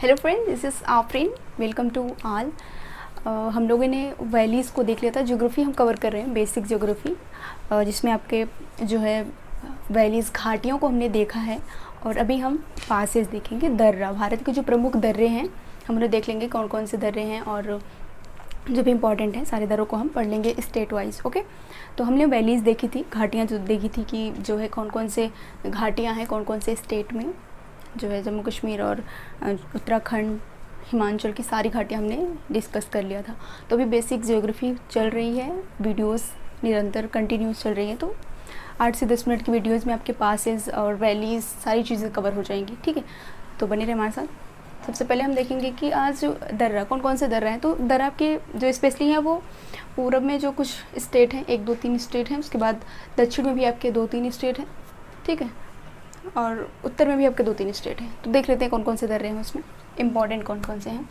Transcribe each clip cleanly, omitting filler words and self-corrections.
Hello friend, this is Afreen. Welcome to all. हम लोगों ने वैलीज़ को देख लिया था। ज्योग्राफी हम कवर कर रहे हैं, बेसिक ज्योग्राफी, जिसमें आपके जो है वैलीज़ घाटियों को हमने देखा है। और अभी हम पासेस देखेंगे, दर्रा। भारत के जो प्रमुख दर्रे हैं हम उन्हें देख लेंगे, कौन कौन से दर्रे हैं और जो भी इम्पॉर्टेंट है सारे दर्रों को हम पढ़ लेंगे स्टेट वाइज। ओके, तो हमने वैलीज़ देखी थी, घाटियाँ जो देखी थी कि जो है कौन कौन से घाटियाँ हैं कौन कौन से स्टेट में, जो है जम्मू कश्मीर और उत्तराखंड, हिमाचल की सारी घाटियाँ हमने डिस्कस कर लिया था। तो अभी बेसिक ज्योग्राफी चल रही है, वीडियोस निरंतर कंटिन्यूस चल रही हैं, तो 8 से 10 मिनट की वीडियोस में आपके पासेस और वैलीज़ सारी चीज़ें कवर हो जाएंगी। ठीक है, तो बने रहे हमारे साथ। सबसे पहले हम देखेंगे कि आज जो दर्रा, कौन कौन से दर्रा हैं। तो दर्रा आपके जो स्पेशली हैं वो पूरब में जो कुछ स्टेट हैं, 1 2 3 स्टेट हैं, उसके बाद दक्षिण में भी आपके 2 3 स्टेट हैं, ठीक है, और उत्तर में भी आपके 2 3 स्टेट हैं। तो देख लेते हैं कौन कौन से दर्रे हैं उसमें, इम्पॉर्टेंट कौन कौन से हैं।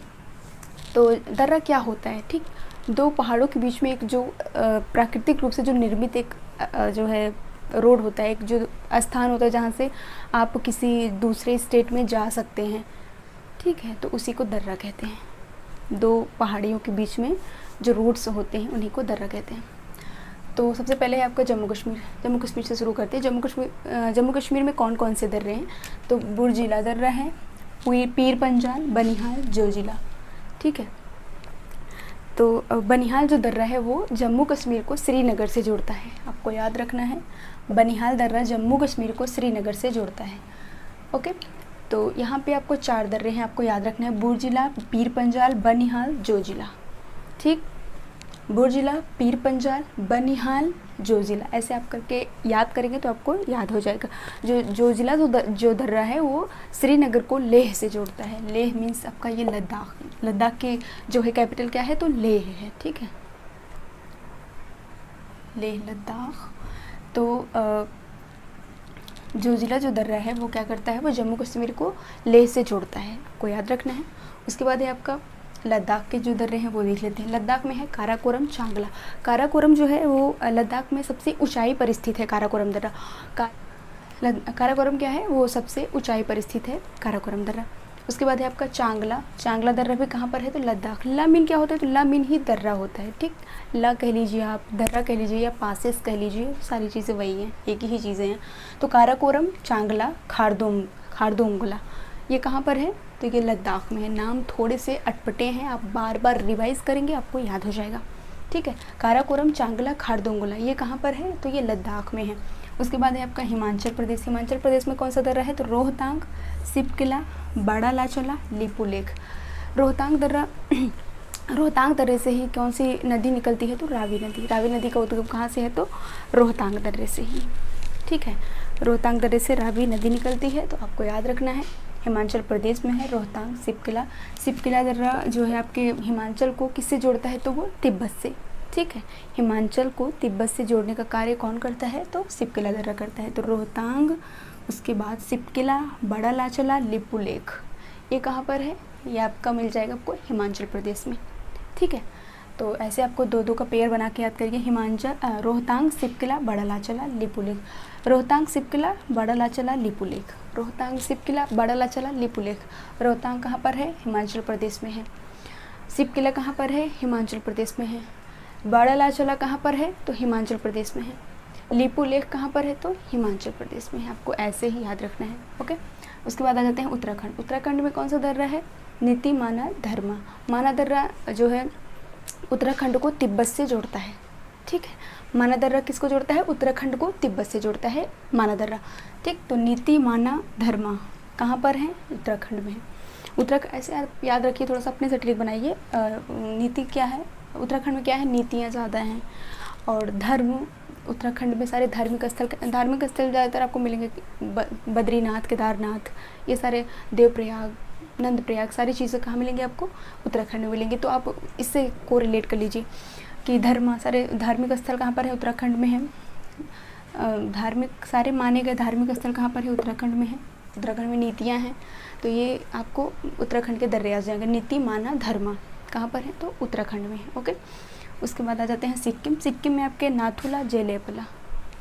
तो दर्रा क्या होता है? ठीक, 2 पहाड़ों के बीच में एक जो प्राकृतिक रूप से जो निर्मित एक जो है रोड होता है, एक जो स्थान होता है जहाँ से आप किसी दूसरे स्टेट में जा सकते हैं, ठीक है, तो उसी को दर्रा कहते हैं। 2 पहाड़ियों के बीच में जो रोड्स होते हैं उन्हीं को दर्रा कहते हैं। तो सबसे पहले है आपका जम्मू कश्मीर से शुरू करते हैं। जम्मू कश्मीर में कौन कौन से दर्रे हैं? तो बुर्जिला दर्रा है, पीर पंजाल, बनिहाल, जोजिला, ठीक है। तो बनिहाल जो दर्रा है वो जम्मू कश्मीर को श्रीनगर से जोड़ता है, आपको याद रखना है। बनिहाल दर्रा जम्मू कश्मीर को श्रीनगर से जोड़ता है। ओके, तो यहाँ पे आपको 4 दर्रे हैं, आपको याद रखना है, बुर्जिला, पीर पंजाल, बनिहाल, जोजिला। ठीक, बुर्जिला, पीर पंजाल, बनिहाल, जोजिला, ऐसे आप करके याद करेंगे तो आपको याद हो जाएगा। जोजिला जो दर्रा है वो श्रीनगर को लेह से जोड़ता है। लेह मीन्स आपका ये लद्दाख के जो है कैपिटल क्या है? तो लेह है, ठीक है, लेह लद्दाख। तो जोजिला जो दर्रा है वो क्या करता है? वो जम्मू कश्मीर को लेह से जोड़ता है, आपको याद रखना है। उसके बाद है आपका लद्दाख के जो दर्रे हैं वो देख लेते हैं। लद्दाख में है काराकोरम, चांगला। काराकोरम जो है वो लद्दाख में सबसे ऊंचाई पर स्थित है। काराकोरम दर्रा काराकोरम क्या है? वो सबसे ऊंचाई पर स्थित है, काराकोरम दर्रा। उसके बाद है आपका चांगला दर्रा भी कहाँ पर है? तो लद्दाख। ला मीन क्या होता है? तो ला मीन ही दर्रा होता है, ठीक। ला कह लीजिए आप, दर्रा कह लीजिए या पासेस कह लीजिए, सारी चीज़ें वही हैं, एक ही चीज़ें हैं। तो काराकोरम, चांगला, खारदोंगला, ये कहाँ पर है? तो ये लद्दाख में है। नाम थोड़े से अटपटे हैं, आप बार बार रिवाइज करेंगे आपको याद हो जाएगा, ठीक है। काराकोरम, चांगला, खारदोंगला, ये कहाँ पर है? तो ये लद्दाख में है। उसके बाद है आपका हिमाचल प्रदेश में कौन सा दर्रा है? तो रोहतांग, सिपकिला, बड़ा लाचला, लिपुलेख। रोहतांग दर्रे से ही कौन सी नदी निकलती है? तो रावी नदी का उद्गम कहाँ से है? तो रोहतांग दर्रे से ही, ठीक है। रोहतांग दर्रे से रावी नदी निकलती है, तो आपको याद रखना है। हिमाचल प्रदेश में है रोहतांग, सिपकिला दर्रा जो है आपके हिमाचल को किससे जोड़ता है? तो वो तिब्बत से, ठीक है। हिमाचल को तिब्बत से जोड़ने का कार्य कौन करता है? तो सिपकिला दर्रा करता है। तो रोहतांग, उसके बाद सिपकिला, बड़ा लाचला, लिपुलेख, ये कहाँ पर है? ये आपका मिल जाएगा आपको हिमाचल प्रदेश में, ठीक है। तो ऐसे आपको 2 का पेयर बना के याद करिए। रोहतांग, सिपकिला, बड़ा लाचला, लिपुलेख। रोहतांग, सिपकिला, बड़ा लाचला, लिपुलेख। रोहतांग, सिपकिला, बड़ा लाचला, लिपुलेख। रोहतांग कहाँ पर है? हिमाचल प्रदेश में है। सिपकिला कहाँ पर है? हिमाचल प्रदेश में है। बड़ा लाचला कहाँ पर है? तो हिमाचल प्रदेश में है। लिपुलेख कहाँ पर है? तो हिमाचल प्रदेश में है। आपको ऐसे ही याद रखना है, ओके। उसके बाद आ जाते हैं उत्तराखंड में कौन सा दर्रा है? नीति, माना, धर्मा। माना दर्रा जो है उत्तराखंड को तिब्बत से जोड़ता है, ठीक है। माना दर्रा किसको जोड़ता है? उत्तराखंड को तिब्बत से जोड़ता है माना दर्रा, ठीक। तो नीति, माना, धर्मा कहाँ पर है? उत्तराखंड में है। ऐसे आप याद रखिए, थोड़ा सा अपने से ट्रिक बनाइए। नीति क्या है? उत्तराखंड में क्या है? नीतियाँ ज़्यादा हैं। और धर्म, उत्तराखंड में सारे धार्मिक स्थल ज़्यादातर आपको मिलेंगे। बद्रीनाथ, केदारनाथ, ये सारे, देवप्रयाग, नंदप्रयाग, सारी चीज़ें कहाँ मिलेंगी आपको? उत्तराखंड में मिलेंगी। तो आप इससे को रिलेट कर लीजिए कि सारे धार्मिक स्थल कहाँ पर है? उत्तराखंड में है। सारे माने गए धार्मिक स्थल कहाँ पर है? उत्तराखंड में है। उत्तराखंड में नीतियाँ हैं, तो ये आपको उत्तराखंड के दर्रे आ जाएंगे। नीति, माना, धर्मा कहाँ पर है? तो उत्तराखंड में है, ओके। उसके बाद आ जाते हैं सिक्किम में आपके नाथुला, जेलेपला,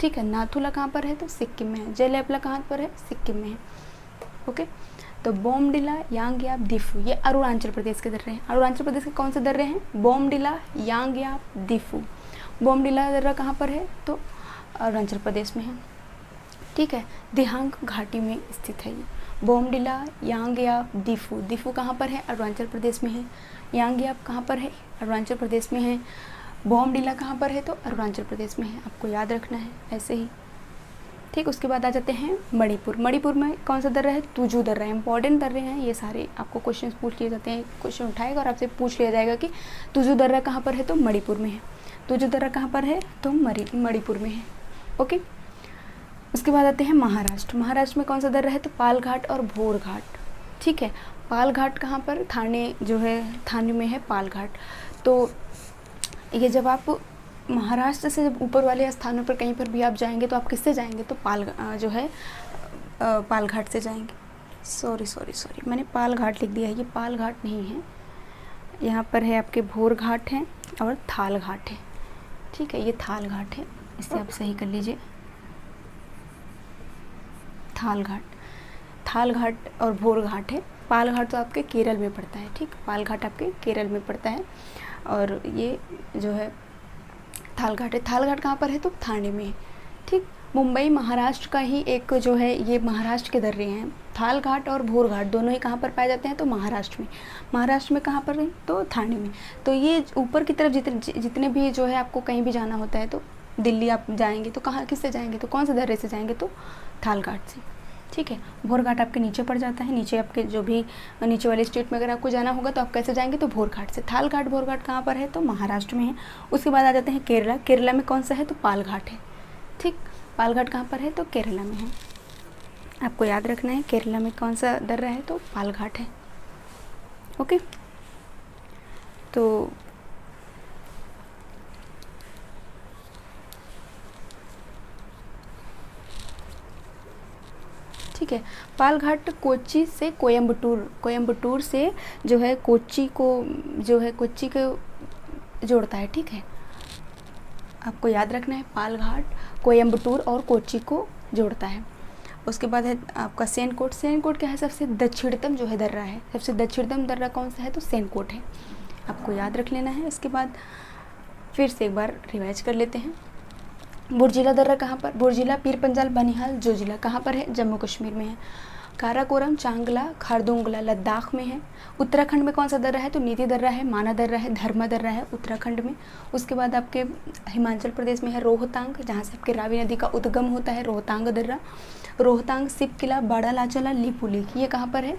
ठीक है। नाथुला कहाँ पर है? तो सिक्किम में है। जेलेपला कहाँ पर है? सिक्किम में है, ओके। तो बोमडिला, यांगयाप, दिफू, ये अरुणाचल प्रदेश के दर्रे हैं। अरुणाचल प्रदेश के कौन से दर्रे हैं? बोमडिला, यांगयाप, दिफू। बोमडिला दर्रा कहाँ पर है? तो अरुणाचल प्रदेश में है, ठीक है। दिहांग घाटी में स्थित है ये। बोमडिला, यांगयाप, दिफू। दिफू कहाँ पर है? अरुणाचल प्रदेश में है। यांगयाप कहाँ पर है? अरुणाचल प्रदेश में है। बोमडिला कहाँ पर है? तो अरुणाचल प्रदेश में है। आपको याद रखना है ऐसे ही, ठीक। उसके बाद आ जाते हैं मणिपुर। मणिपुर में कौन सा दर्रा है? तुजू दर्रा है। इंपॉर्टेंट दर्रे हैं ये सारे, आपको क्वेश्चन पूछ लिए जाते हैं। क्वेश्चन उठाएगा और आपसे पूछ लिया जाएगा कि तुजू दर्रा कहाँ पर है? तो मणिपुर में है। तुजू दर्रा कहाँ पर है? तो मणिपुर में है, ओके। उसके बाद आते हैं महाराष्ट्र। महाराष्ट्र में कौन सा दर्रा है? तो पालघाट और भोरघाट, ठीक है। पालघाट कहाँ पर? थाने जो है, थाने में है पालघाट। तो ये जब आप महाराष्ट्र से जब ऊपर वाले स्थानों पर कहीं पर भी आप जाएंगे तो आप किससे जाएंगे? तो पालघाट से जाएंगे। सॉरी मैंने पालघाट लिख दिया है, ये पालघाट नहीं है। यहाँ पर है आपके भोरघाट है और थालघाट है, ठीक है। ये थालघाट है, इसे आप सही कर लीजिए। थालघाट और भोरघाट है। पालघाट तो आपके केरल में पड़ता है, ठीक। पालघाट आपके केरल में पड़ता है और ये जो है थालघाट है। थालघाट कहाँ पर है? तो थाने में है, ठीक। मुंबई महाराष्ट्र का ही एक जो है, ये महाराष्ट्र के दर्रे हैं। थालघाट और भोरघाट दोनों ही कहाँ पर पाए जाते हैं? तो महाराष्ट्र में। महाराष्ट्र में कहाँ पर है? तो थाने में। तो ये ऊपर की तरफ जितने भी जो है आपको कहीं भी जाना होता है, तो दिल्ली आप जाएंगे तो कहाँ, किससे जाएंगे? तो कौन से दर्रे से जाएंगे? तो थालघाट से, ठीक है। भोरघाट आपके नीचे पड़ जाता है, नीचे आपके जो भी नीचे वाले स्टेट में अगर आपको जाना होगा तो आप कैसे जाएंगे? तो भोरघाट से। थालघाट भोरघाट कहाँ पर है? तो महाराष्ट्र में है। उसके बाद आ जाते हैं केरला। केरला में कौन सा है? तो पालघाट है, ठीक। पालघाट कहाँ पर है? तो केरला में है। आपको याद रखना है केरला में कौन सा दर्रा है? तो पालघाट है, ओके। तो ठीक है। पालघाट कोच्चि से कोयम्बटूर से जो है कोच्चि को जोड़ता है, ठीक है। आपको याद रखना है पालघाट कोयम्बटूर और कोच्चि को जोड़ता है। उसके बाद है आपका सेनकोट। सेनकोट क्या है? सबसे दक्षिणतम जो है दर्रा है। सबसे दक्षिणतम दर्रा कौन सा है? तो सेनकोट है। आपको याद रख लेना है। इसके बाद फिर से एक बार रिवाइज कर लेते हैं। बुर्जिला दर्रा कहाँ पर? बुर्जिला, पीर पंजाल, बनिहाल, जोजिला कहाँ पर है? जम्मू कश्मीर में है। काराकोरम, चांगला, खारदुंगला लद्दाख में है। उत्तराखंड में कौन सा दर्रा है? तो नीति दर्रा है, माना दर्रा है, धर्मा दर्रा है उत्तराखंड में। उसके बाद आपके हिमाचल प्रदेश में है रोहतांग, जहाँ से आपके रावी नदी का उद्गम होता है, रोहतांग दर्रा। रोहतांग, सिप किला, बड़ा लाचला, लिपुलेख, ये कहाँ पर है?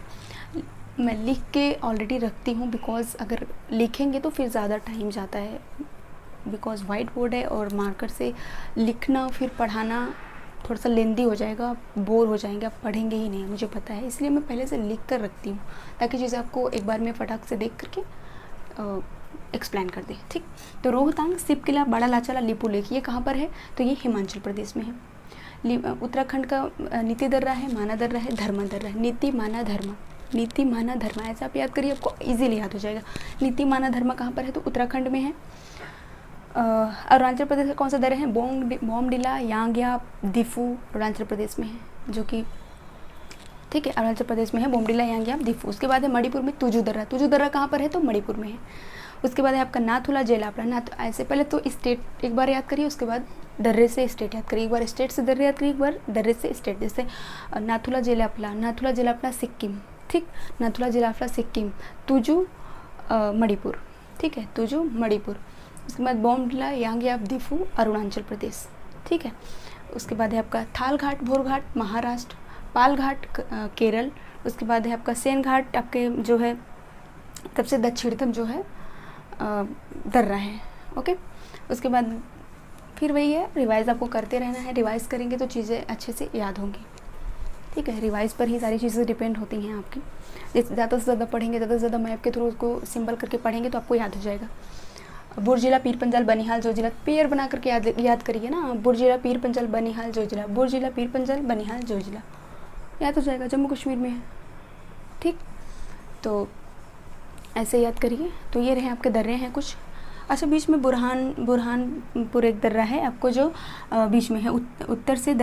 मैं लिख के ऑलरेडी रखती हूँ, बिकॉज अगर लिखेंगे तो फिर ज़्यादा टाइम जाता है, बिकॉज वाइट बोर्ड है और मार्कर से लिखना फिर पढ़ाना थोड़ा सा लेंदी हो जाएगा, आप बोर हो जाएंगे, आप पढ़ेंगे ही नहीं, मुझे पता है। इसलिए मैं पहले से लिख कर रखती हूँ ताकि चीज़ें आपको एक बार में फटाक से देख करके एक्सप्लेन कर दे, ठीक। तो रोहतांग, सिप किला, बड़ा लाचला, लिपुलेख, ये कहाँ पर है? तो ये हिमाचल प्रदेश में है। उत्तराखंड का नीति दर्रा है, माना दर्रा है, धर्मा दर्रा है। नीति माना धर्मा, नीति माना धर्मा, ऐसा आप याद करिए, आपको इजीली याद हो जाएगा। नीति माना धर्मा कहाँ पर है? तो उत्तराखंड में है। अरुणाचल प्रदेश का कौन सा दर्रा है? बोमडिला, यांगयाप, दिफू अरुणाचल प्रदेश में है, जो कि ठीक है अरुणाचल प्रदेश में है, बोमडिला, यांगयाप, दिफू। उसके बाद है मणिपुर में तुजू दर्रा। तुजू दर्रा कहाँ पर है? तो मणिपुर में है। उसके बाद है आपका नाथुला, जेलापड़ा। ऐसे पहले तो स्टेट एक बार याद करिए, उसके बाद दर्रे से स्टेट याद करिए। एक बार स्टेट से दर्रे याद करिए, एक बार दर्रे से स्टेट। जैसे नाथुला, जेलापड़ा सिक्किम, ठीक। नाथुला, जेलापड़ा सिक्किम। तुजू मणिपुर, ठीक है, तुजू मणिपुर। उसके बाद बोमडिला, यांगयाप, दिफू अरुणाचल प्रदेश, ठीक है। उसके बाद है आपका थालघाट, भोरघाट महाराष्ट्र, पालघाट केरल। उसके बाद है आपका सेनघाट, आपके जो है सबसे दक्षिणतम जो है दर्रा है, ओके। उसके बाद फिर वही है, रिवाइज़ आपको करते रहना है। रिवाइज़ करेंगे तो चीज़ें अच्छे से याद होंगी, ठीक है। रिवाइज़ पर ही सारी चीज़ें डिपेंड होती हैं आपकी। ज़्यादा से ज़्यादा पढ़ेंगे, ज़्यादा से ज़्यादा मैप के थ्रू उसको सिंबल करके पढ़ेंगे तो आपको याद हो जाएगा। बुर्जिला, पीर पंजाल, बनिहाल, जोजिला, पेयर बना करके याद करिए ना। बुर्जिला, पीर पंजाल, बनिहाल, जोजिला, बुर्जिला, पीर पंजाल, बनिहाल, जोजिला, याद हो जाएगा। जम्मू कश्मीर में है, ठीक। तो ऐसे याद करिए। तो ये रहे आपके दर्रे हैं कुछ। अच्छा, बीच में बुरहानपुर एक दर्रा है आपको, जो बीच में है, उत्तर से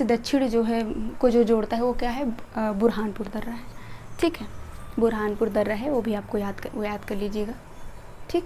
दक्षिण जो है को जो जोड़ता है वो क्या है, बुरहानपुर दर्रा है। ठीक है, बुरहानपुर दर्रा है, वो भी आपको याद कर लीजिएगा। ठीक।